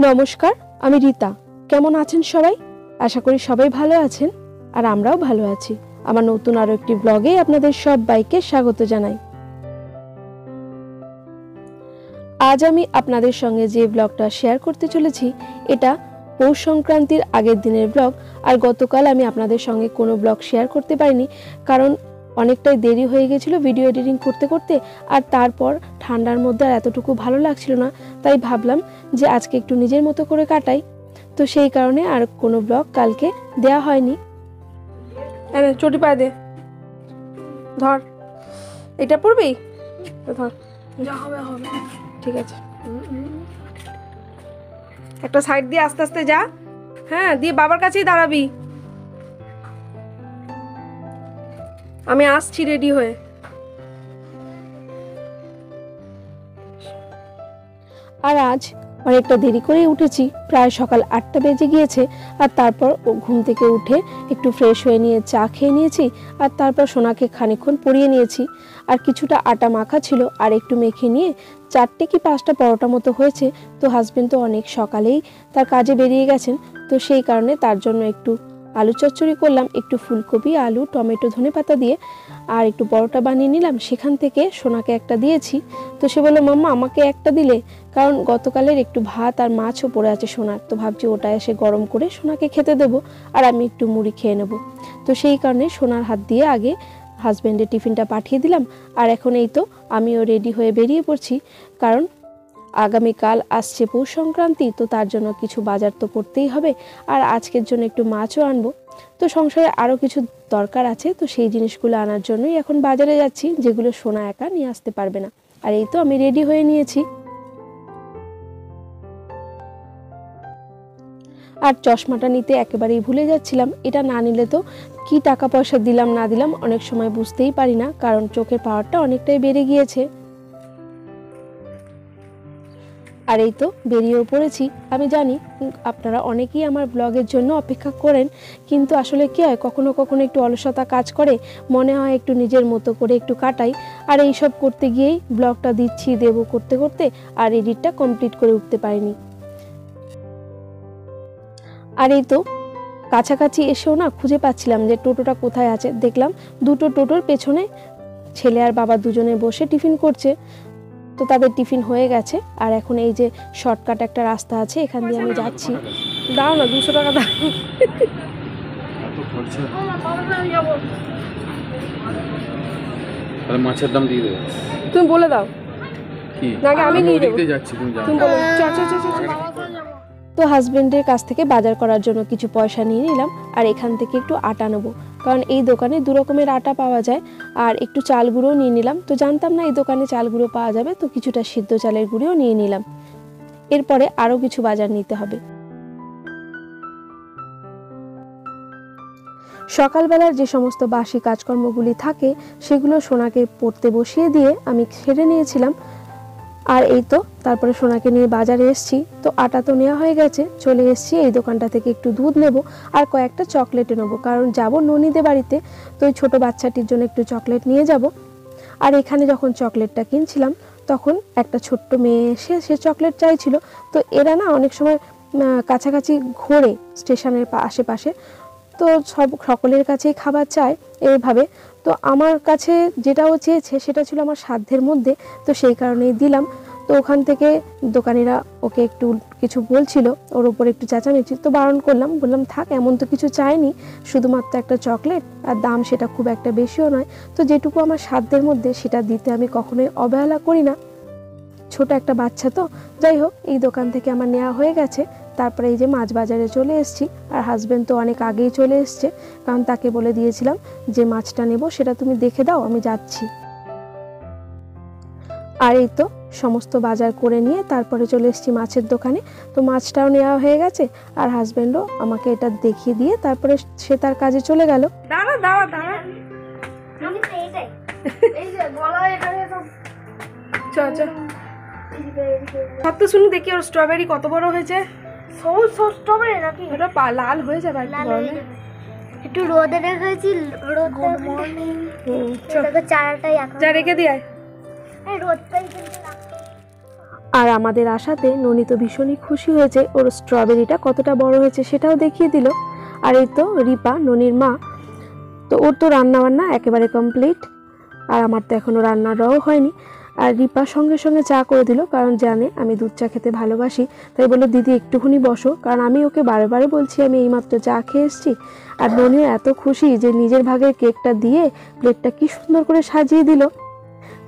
নমস্কার, আমি রীতা। কেমন আছেন সবাই? আশা করি সবাই ভালো আছেন, আর আমরাও ভালো আছি। আমার নতুন আরো একটি ব্লগে আপনাদের সবাইকে স্বাগত জানাই। আজ আমি আপনাদের সঙ্গে যে ব্লগটা শেয়ার করতে চলেছি, এটা পৌষ সংক্রান্তির আগের দিনের ব্লগ। আর গতকাল আমি আপনাদের সঙ্গে কোনো ব্লগ শেয়ার করতে পারিনি, কারণ অনেকটাই দেরি হয়ে গেছিলো ভিডিও এডিটিং করতে করতে। আর তারপর ঠান্ডার মধ্যে আর এতটুকু ভালো লাগছিল না, তাই ভাবলাম যে আজকে একটু নিজের মতো করে কাটাই। তো সেই কারণে আর কোনো ব্লগ কালকে দেয়া হয়নি। চটি পায়ে দে, ধর, এটা পড়বি, ধর, যা হবে হবে, ঠিক আছে। একটা সাইড দিয়ে আস্তে আস্তে যা, হ্যাঁ, দিয়ে বাবার কাছেই দাঁড়াবি। আমি আসছি রেডি হয়ে। আর আজ অনেকটা দেরি করে উঠেছি, প্রায় সকাল 8টা বেজে গিয়েছে। আর তারপর ঘুম থেকে উঠে একটু ফ্রেশ হয়ে নিয়ে চা খেয়ে নিয়েছি। আর তারপর সোনাকে খানিকক্ষণ পরিয়ে নিয়েছি। আর কিছুটা আটা মাখা ছিল, আর একটু মেখে নিয়ে 4টে কি 5টা পরোটা মতো হয়েছে। তো হাজবেন্ড তো অনেক সকালেই তার কাজে বেরিয়ে গেছেন, তো সেই কারণে তার জন্য একটু আলু চচ্চড়ি করলাম, একটু ফুলকপি, আলু, টমেটো, ধনেপাতা দিয়ে। আর একটু পরোটা বানিয়ে নিলাম, সেখান থেকে সোনাকে একটা দিয়েছি। তো সে বলল, মাম্মা আমাকে একটা দিলে, কারণ গতকালের একটু ভাত আর মাছও পড়ে আছে সোনার। তো ভাবছি ওটা এসে গরম করে সোনাকে খেতে দেবো, আর আমি একটু মুড়ি খেয়ে নেব। তো সেই কারণে সোনার হাত দিয়ে আগে হাজব্যান্ডের টিফিনটা পাঠিয়ে দিলাম। আর এখন এই তো আমিও রেডি হয়ে বেরিয়ে পড়ছি, কারণ আগামীকাল আসছে পৌষ সংক্রান্তি। তো তার জন্য কিছু বাজার তো করতেই হবে, আর আজকের জন্য একটু মাছও আনবো। তো সংসারে আরও কিছু দরকার আছে, তো সেই জিনিসগুলো আনার জন্যই এখন বাজারে যাচ্ছি, যেগুলো সোনা একা নিয়ে আসতে পারবে না। আর এই তো আমি রেডি হয়ে নিয়েছি। আর চশমাটা নিতে একেবারেই ভুলে যাচ্ছিলাম। এটা না নিলে তো কি টাকা পয়সা দিলাম না দিলাম অনেক সময় বুঝতেই পারি না, কারণ চোখের পাওয়ারটা অনেকটাই বেড়ে গিয়েছে। আর এই তো বেরিয়েও পড়েছি। আমি জানি আপনারা অনেকেই আমার ব্লগের জন্য অপেক্ষা করেন, কিন্তু আসলে কি হয়, কখনো কখনো একটু অলসতা কাজ করে, মনে হয় একটু নিজের মতো করে একটু কাটাই। আর এই সব করতে গিয়েই ব্লগটা দিচ্ছি দেবো করতে করতে আর এডিটটা কমপ্লিট করে উঠতে পারিনি। আর এই তো কাছাকাছি এসেও না খুঁজে পাচ্ছিলাম যে টোটোটা কোথায় আছে। দেখলাম দুটো টোটোর পেছনে ছেলে আর বাবা দুজনে বসে টিফিন করছে। তো তাদের টিফিন হয়ে গেছে, আর এখন এই যে শর্টকাট একটা রাস্তা আছে, এখান দিয়ে আমি যাচ্ছি। দাও না, 200 টাকা দাও। তাহলে মাছের দাম দিয়ে দেবে, তুমি বলে দাও। কি নাকি আমি নিয়ে দেবো? যাচ্ছি, তুমি বলো। তো হাজবেন্ডের কাছ থেকে বাজার করার জন্য কিছু পয়সা নিয়ে নিলাম, আর এখান থেকে একটু আটা নেবো, কারণ এই দোকানে 2 রকমের আটা পাওয়া যায়। আর একটু চাল গুঁড়ো নিয়ে নিলাম, তো জানতাম না এই দোকানে চাল গুঁড়ো পাওয়া যাবে, তো কিছুটা সিদ্ধ চালের গুঁড়োও নিয়ে নিলাম। এরপরে আরও কিছু বাজার নিতে হবে। সকালবেলার যে সমস্ত বাসি কাজকর্মগুলি থাকে, সেগুলো সোনাকে পড়তে বসিয়ে দিয়ে আমি সেরে নিয়েছিলাম। আর এই তো তারপরে সোনাকে নিয়ে বাজারে এসেছি। তো আটা তো নেওয়া হয়ে গেছে, চলে এসেছি এই দোকানটা থেকে একটু দুধ নেব আর কয়েকটা চকলেটও নেবো, কারণ যাব ননীদের বাড়িতে। তো ওই ছোটো বাচ্চাটির জন্য একটু চকলেট নিয়ে যাব। আর এখানে যখন চকলেটটা কিনছিলাম, তখন একটা ছোট্ট মেয়ে এসে সে চকলেট চাইছিল। তো এরা না অনেক সময় কাছাকাছি ঘোরে স্টেশনের আশেপাশে, তো সকলের কাছেই খাবার চায় এইভাবে। তো আমার কাছে যেটাও চেয়েছে সেটা ছিল আমার সাধ্যের মধ্যে, তো সেই কারণেই দিলাম। তো ওখান থেকে দোকানিরা ওকে একটু কিছু বলছিল, ওর উপর একটু চেঁচামেচি, তো বারণ করলাম, বললাম থাক, এমন তো কিছু চাইনি, শুধুমাত্র একটা চকলেট, আর দাম সেটা খুব একটা বেশিও নয়। তো যেটুকু আমার সাধ্যের মধ্যে সেটা দিতে আমি কখনোই অবহেলা করি না, ছোট একটা বাচ্চা তো। যাই হোক, এই দোকান থেকে আমার নেওয়া হয়ে গেছে। তারপরে এই যে মাছ বাজারে চলে এসেছি, আর হাজব্যান্ড তো অনেক আগেই চলে এসছে, কারণ তাকে বলে দিয়েছিলাম যে মাছটা নেব সেটা তুমি দেখে দাও, আমি যাচ্ছি। আর এই তো সমস্ত বাজার করে নিয়ে তারপরে চলে এসেছি মাছের দোকানে। তো মাছটাও নেওয়া হয়ে গেছে, আর হাজব্যান্ডও আমাকে এটা দেখিয়ে দিয়ে তারপরে সে তার কাজে চলে গেল। দাঁড়া দাঁড়া দাঁড়া, সব তো শুনি দেখি ওর স্ট্রবেরি কত বড় হয়েছে। স্ট্রবেরি নাকি ওটা লাল হয়ে যাবে একটু রোদে রেখেছি। Good morning. চারাটাই এখন যা রেখে দিয়ে রোদটাই। আর আমাদের আশাতে ননি তো ভীষণই খুশি হয়েছে, ওর স্ট্রবেরিটা কতটা বড় হয়েছে সেটাও দেখিয়ে দিল। আর এই তো রিপা, ননির মা, তো ওর তো রান্নাবান্না একেবারে কমপ্লিট, আর আমার তো এখনও রান্নাটাও হয়নি। আর রিপা সঙ্গে সঙ্গে চা করে দিল, কারণ জানে আমি দুধ চা খেতে ভালোবাসি। তাই বললো দিদি একটুখানি বসো, কারণ আমি ওকে বারে বারে বলছি আমি এইমাত্র চা খেয়ে এসেছি। আর ননিও এত খুশি যে নিজের ভাগের কেকটা দিয়ে প্লেটটা কি সুন্দর করে সাজিয়ে দিল।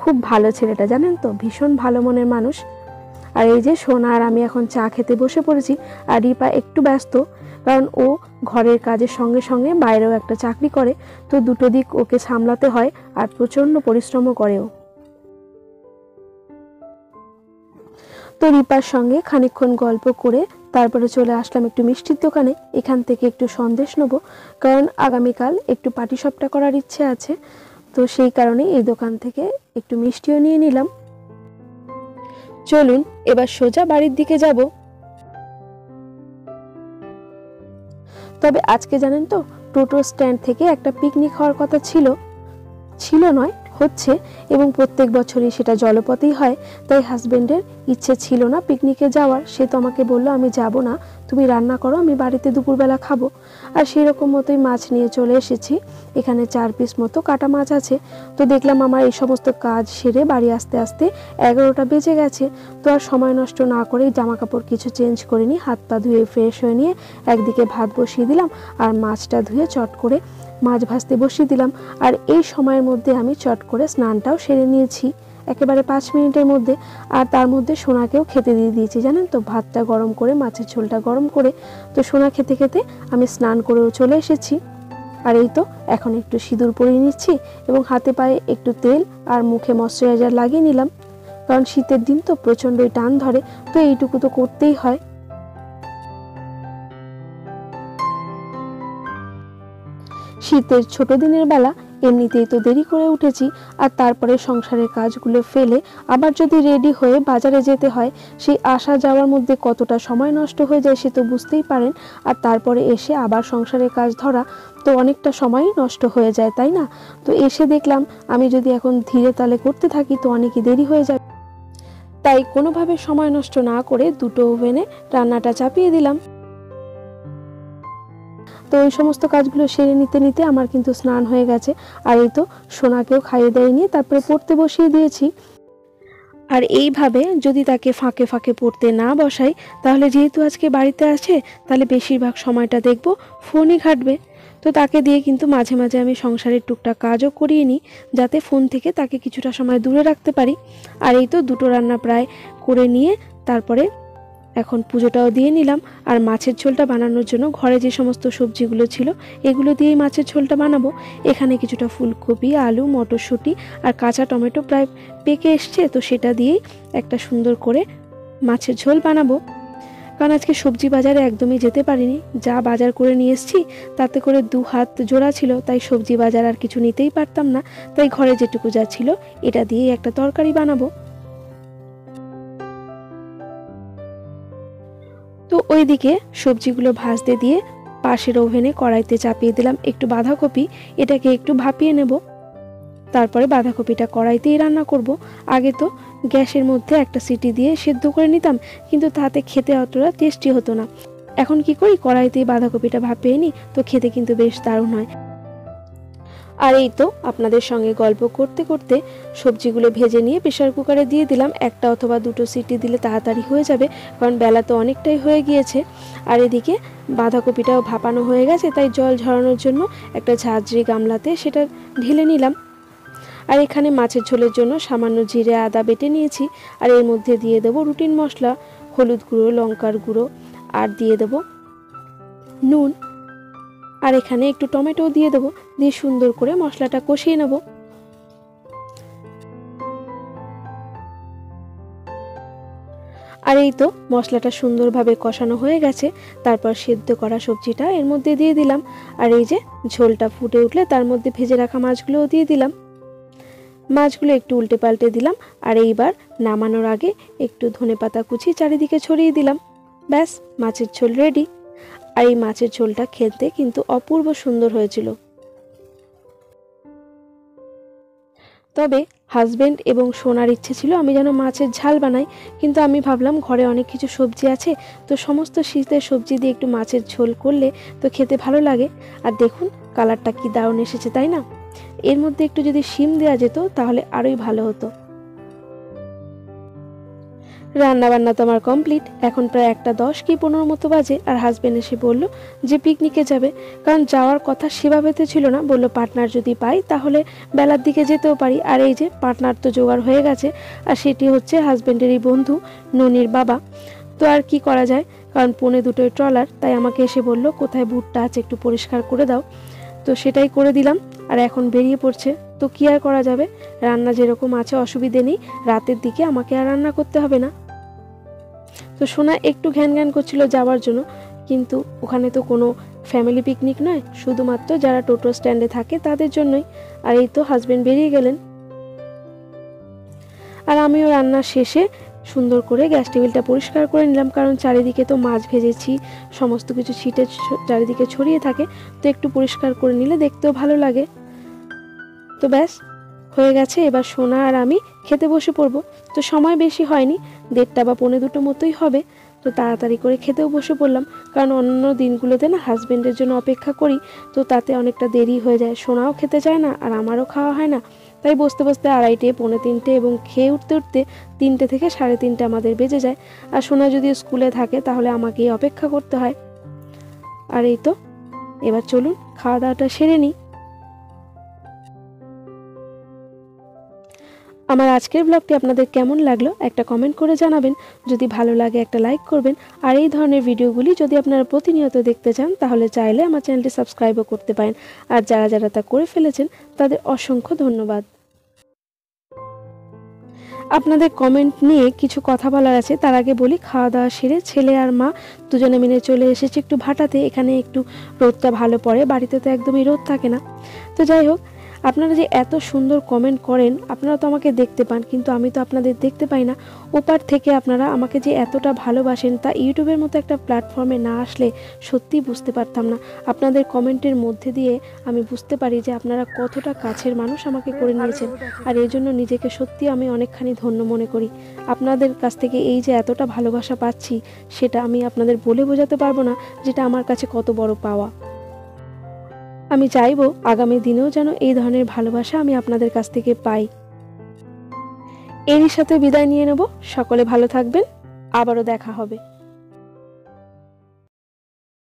খুব ভালো ছেলেটা, জানেন তো, ভীষণ ভালো মনের মানুষ। আর এই যে সোনা আর আমি এখন চা খেতে বসে পড়েছি। আর রিপা একটু ব্যস্ত, কারণ ও ঘরের কাজের সঙ্গে সঙ্গে বাইরেও একটা চাকরি করে, তো দুটো দিক ওকে সামলাতে হয়, আর প্রচণ্ড পরিশ্রমও করেও। তো রিপার সঙ্গে খানিকক্ষণ গল্প করে তারপরে চলে আসলাম একটু মিষ্টির দোকানে। এখান থেকে একটু সন্দেশ নেবো, কারণ আগামীকাল একটু পাটিসাপটা করার ইচ্ছে আছে, তো সেই কারণে এই দোকান থেকে একটু মিষ্টিও নিয়ে নিলাম। চলুন এবার সোজা বাড়ির দিকে যাব। তবে আজকে জানেন তো, টোটো স্ট্যান্ড থেকে একটা পিকনিক হওয়ার কথা ছিল নয়, হচ্ছে, এবং প্রত্যেক বছরই সেটা জলপথেই হয়। তাই হাজবেন্ডের ইচ্ছে ছিল না পিকনিকে যাওয়ার। সে তো আমাকে বললো আমি যাব না, তুমি রান্না করো, আমি বাড়িতে দুপুরবেলা খাবো। আর সেই রকম মতোই মাছ নিয়ে চলে এসেছি। এখানে 4 পিস মতো কাটা মাছ আছে। তো দেখলাম আমার এই সমস্ত কাজ সেরে বাড়ি আসতে আসতে 11টা বেজে গেছে। তো আর সময় নষ্ট না করে জামা কাপড় কিছু চেঞ্জ করে নিই, হাত পা ধুয়ে ফ্রেশ হয়ে নিয়ে একদিকে ভাত বসিয়ে দিলাম, আর মাছটা ধুয়ে চট করে মাছ ভাজতে বসিয়ে দিলাম। আর এই সময়ের মধ্যে আমি চট করে স্নানটাও সেরে নিয়েছি একেবারে 5 মিনিটের মধ্যে। আর তার মধ্যে সোনাকেও খেতে দিয়ে দিয়েছি, জানেন তো, ভাতটা গরম করে, মাছের ঝোলটা গরম করে। তো সোনা খেতে খেতে আমি স্নান করেও চলে এসেছি। আর এই তো এখন একটু সিঁদুর পরিয়ে নিচ্ছি, এবং হাতে পায়ে একটু তেল আর মুখে ময়শ্চারাইজার লাগিয়ে নিলাম, কারণ শীতের দিন তো প্রচণ্ডই টান ধরে, তো এইটুকু তো করতেই হয়। শীতের ছোট দিনের বেলা এমনিতেই তো দেরি করে উঠেছি, আর তারপরে সংসারের কাজগুলো ফেলে আবার যদি রেডি হয়ে বাজারে যেতে হয়, সেই আসা যাওয়ার মধ্যে কতটা সময় নষ্ট হয়ে যায় সে তো বুঝতেই পারেন। আর তারপরে এসে আবার সংসারের কাজ ধরা, তো অনেকটা সময়ই নষ্ট হয়ে যায়, তাই না? তো এসে দেখলাম আমি যদি এখন ধীরে তালে করতে থাকি তো অনেকই দেরি হয়ে যায়। তাই কোনোভাবে সময় নষ্ট না করে দুটো ওভেনে রান্নাটা চাপিয়ে দিলাম। তো ওই সমস্ত কাজগুলো সেরে নিতে নিতে আমার কিন্তু স্নান হয়ে গেছে। আর এই তো সোনাকেও খাইয়ে দেয় নিয়ে তারপরে পড়তে বসিয়ে দিয়েছি। আর এইভাবে যদি তাকে ফাঁকে ফাঁকে পড়তে না বসাই, তাহলে যেহেতু আজকে বাড়িতে আছে, তাহলে বেশিরভাগ সময়টা দেখব ফোনই ঘাঁটবে। তো তাকে দিয়ে কিন্তু মাঝে মাঝে আমি সংসারের টুকটাক কাজও করিয়ে নিই, যাতে ফোন থেকে তাকে কিছুটা সময় দূরে রাখতে পারি। আর এই তো দুটো রান্না প্রায় করে নিয়ে তারপরে এখন পুজোটাও দিয়ে নিলাম। আর মাছের ঝোলটা বানানোর জন্য ঘরে যে সমস্ত সবজিগুলো ছিল এগুলো দিয়েই মাছের ঝোলটা বানাবো। এখানে কিছুটা ফুলকপি, আলু, মটরশুঁটি আর কাঁচা টমেটো প্রায় পেকে এসছে, তো সেটা দিয়েই একটা সুন্দর করে মাছের ঝোল বানাবো। কারণ আজকে সবজি বাজারে একদমই যেতে পারিনি, যা বাজার করে নিয়ে এসেছি তাতে করে 2 হাত জোড়া ছিল, তাই সবজি বাজার আর কিছু নিতেই পারতাম না। তাই ঘরে যেটুকু যা ছিল এটা দিয়েই একটা তরকারি বানাবো। তো ওইদিকে সবজিগুলো ভাজতে দিয়ে পাশের ওভেনে কড়াইতে চাপিয়ে দিলাম একটু বাঁধাকপি, এটাকে একটু ভাপিয়ে নেব। তারপরে বাঁধাকপিটা কড়াইতেই রান্না করব। আগে তো গ্যাসের মধ্যে একটা সিটি দিয়ে সেদ্ধ করে নিতাম, কিন্তু তাতে খেতে অতটা টেস্টি হতো না। এখন কি করি, কড়াইতেই বাঁধাকপিটা ভাপিয়ে নিই, তো খেতে কিন্তু বেশ দারুণ হয়। আর এই তো আপনাদের সঙ্গে গল্প করতে করতে সবজিগুলো ভেজে নিয়ে প্রেসার কুকারে দিয়ে দিলাম। একটা অথবা দুটো সিটি দিলে তাড়াতাড়ি হয়ে যাবে, কারণ বেলা তো অনেকটাই হয়ে গিয়েছে। আর এদিকে বাঁধাকপিটাও ভাপানো হয়ে গেছে, তাই জল ঝরানোর জন্য একটা ঝাঁঝরি গামলাতে সেটা ঢেলে নিলাম। আর এখানে মাছের ঝোলের জন্য সামান্য জিরে আদা বেটে নিয়েছি, আর এর মধ্যে দিয়ে দেবো রুটিন মশলা, হলুদ গুঁড়ো, লঙ্কার গুঁড়ো, আর দিয়ে দেবো নুন। আর এখানে একটু টমেটো দিয়ে দেবো, দিয়ে সুন্দর করে মশলাটা কষিয়ে নেব। আর এই তো মশলাটা সুন্দরভাবে কষানো হয়ে গেছে। তারপর সেদ্ধ করা সবজিটা এর মধ্যে দিয়ে দিলাম। আর এই যে ঝোলটা ফুটে উঠলে তার মধ্যে ভেজে রাখা মাছগুলোও দিয়ে দিলাম। মাছগুলো একটু উল্টে পাল্টে দিলাম। আর এইবার নামানোর আগে একটু ধনেপাতা কুচি চারিদিকে ছড়িয়ে দিলাম। ব্যাস, মাছের ঝোল রেডি। আর এই মাছের ঝোলটা খেতে কিন্তু অপূর্ব সুন্দর হয়েছিল। তবে হাজবেন্ড এবং সোনার ইচ্ছে ছিল আমি যেন মাছের ঝাল বানাই, কিন্তু আমি ভাবলাম ঘরে অনেক কিছু সবজি আছে, তো সমস্ত শীতের সবজি দিয়ে একটু মাছের ঝোল করলে তো খেতে ভালো লাগে। আর দেখুন কালারটা কি দারুণ এসেছে, তাই না? এর মধ্যে একটু যদি শিম দেওয়া যেত তাহলে আরোই ভালো হতো। রান্না বান্না তো আমার কমপ্লিট। এখন প্রায় 1:10 কি 15 মতো বাজে, আর হাজবেন্ড এসে বলল যে পিকনিকে যাবে, কারণ যাওয়ার কথা সেভাবেতে ছিল না, বলল পার্টনার যদি পাই তাহলে বেলার দিকে যেতেও পারি। আর এই যে পার্টনার তো জোগাড় হয়ে গেছে, আর সেটি হচ্ছে হাজবেন্ডেরই বন্ধু ননির বাবা। তো আর কি করা যায়, কারণ 1:45 ট্রলার, তাই আমাকে এসে বলল কোথায় ভুট্টা আছে একটু পরিষ্কার করে দাও। তো সেটাই করে দিলাম, আর এখন বেরিয়ে পড়ছে। তো কি আর করা যাবে, রান্না যেরকম আছে অসুবিধে নেই, রাতের দিকে আমাকে আর রান্না করতে হবে না। তো সোনা একটু ঘ্যান ঘ্যান করছিল যাওয়ার জন্য, কিন্তু ওখানে তো কোনো ফ্যামিলি পিকনিক নয়, শুধুমাত্র যারা টোটো স্ট্যান্ডে থাকে তাদের জন্যই। আর এই তো হাজবেন্ড বেরিয়ে গেলেন, আর আমিও রান্না শেষে সুন্দর করে গ্যাস টেবিলটা পরিষ্কার করে নিলাম, কারণ চারিদিকে তো মাছ ভেজেছি, সমস্ত কিছু ছিটে চারিদিকে ছড়িয়ে থাকে, তো একটু পরিষ্কার করে নিলে দেখতেও ভালো লাগে। তো ব্যাস হয়ে গেছে, এবার সোনা আর আমি খেতে বসে পড়বো। তো সময় বেশি হয়নি, 1:30 বা 1:45 মতোই হবে। তো তাড়াতাড়ি করে খেতেও বসে পড়লাম, কারণ অন্য দিনগুলোতে না হাজবেন্ডের জন্য অপেক্ষা করি, তো তাতে অনেকটা দেরি হয়ে যায়, সোনাও খেতে চায় না আর আমারও খাওয়া হয় না। তাই বসতে বসতে 2:30, 2:45 এবং খেয়ে উঠতে উঠতে 3টে থেকে 3:30 আমাদের বেজে যায়। আর সোনা যদি স্কুলে থাকে তাহলে আমাকেই অপেক্ষা করতে হয়। আর এই তো এবার চলুন খাওয়া দাওয়াটা সেরে নিই। আমার আজকের ব্লগটি আপনাদের কেমন লাগলো একটা কমেন্ট করে জানাবেন, যদি ভালো লাগে একটা লাইক করবেন। আর এই ধরনের ভিডিওগুলি যদি আপনারা প্রতিনিয়ত দেখতে চান তাহলে চাইলে আমার চ্যানেলটি সাবস্ক্রাইবও করতে পারেন। আর যারা যারা তা করে ফেলেছেন তাদের অসংখ্য ধন্যবাদ। আপনাদের কমেন্ট নিয়ে কিছু কথা বলার আছে, তার আগে বলি খাওয়া দাওয়া সেরে ছেলে আর মা দুজনে মিলে চলে এসেছে একটু ভাটাতে। এখানে একটু রোদটা ভালো পড়ে, বাড়িতে তো একদমই রোদ থাকে না। তো যাই হোক, আপনারা যে এত সুন্দর কমেন্ট করেন, আপনারা তো আমাকে দেখতে পান, কিন্তু আমি তো আপনাদের দেখতে পাই না। ওপার থেকে আপনারা আমাকে যে এতটা ভালোবাসেন তা ইউটিউবের মতো একটা প্ল্যাটফর্মে না আসলে সত্যিই বুঝতে পারতাম না। আপনাদের কমেন্টের মধ্যে দিয়ে আমি বুঝতে পারি যে আপনারা কতটা কাছের মানুষ আমাকে করে নিয়েছেন, আর এই জন্য নিজেকে সত্যি আমি অনেকখানি ধন্য মনে করি। আপনাদের কাছ থেকে এই যে এতটা ভালোবাসা পাচ্ছি, সেটা আমি আপনাদের বলে বোঝাতে পারবো না যেটা আমার কাছে কত বড় পাওয়া। আমি চাইবো আগামী দিনেও যেন এই ধরনের ভালোবাসা আমি আপনাদের কাছ থেকে পাই। এরই সাথে বিদায় নিয়ে নেব। সকলে ভালো থাকবেন, আবারও দেখা হবে।